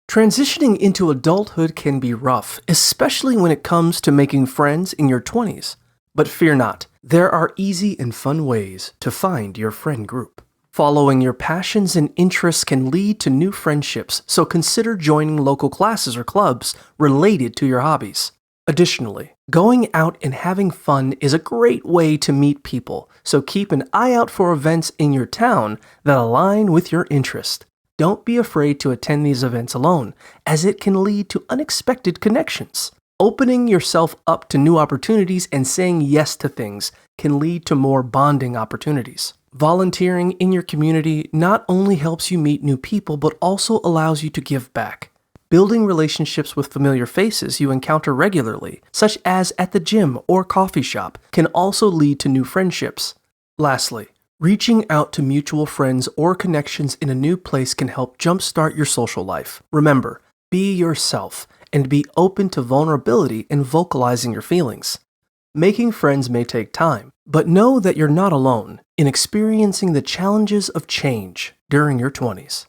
Transitioning into adulthood can be rough, especially when it comes to making friends in your 20s. But fear not, there are easy and fun ways to find your friend group. Following your passions and interests can lead to new friendships, so consider joining local classes or clubs related to your hobbies. Additionally, going out and having fun is a great way to meet people, so keep an eye out for events in your town that align with your interest. Don't be afraid to attend these events alone, as it can lead to unexpected connections. Opening yourself up to new opportunities and saying yes to things can lead to more bonding opportunities. Volunteering in your community not only helps you meet new people, but also allows you to give back. Building relationships with familiar faces you encounter regularly, such as at the gym or coffee shop, can also lead to new friendships. Lastly, reaching out to mutual friends or connections in a new place can help jumpstart your social life. Remember, be yourself and be open to vulnerability and vocalizing your feelings. Making friends may take time, but know that you're not alone in experiencing the challenges of change during your 20s.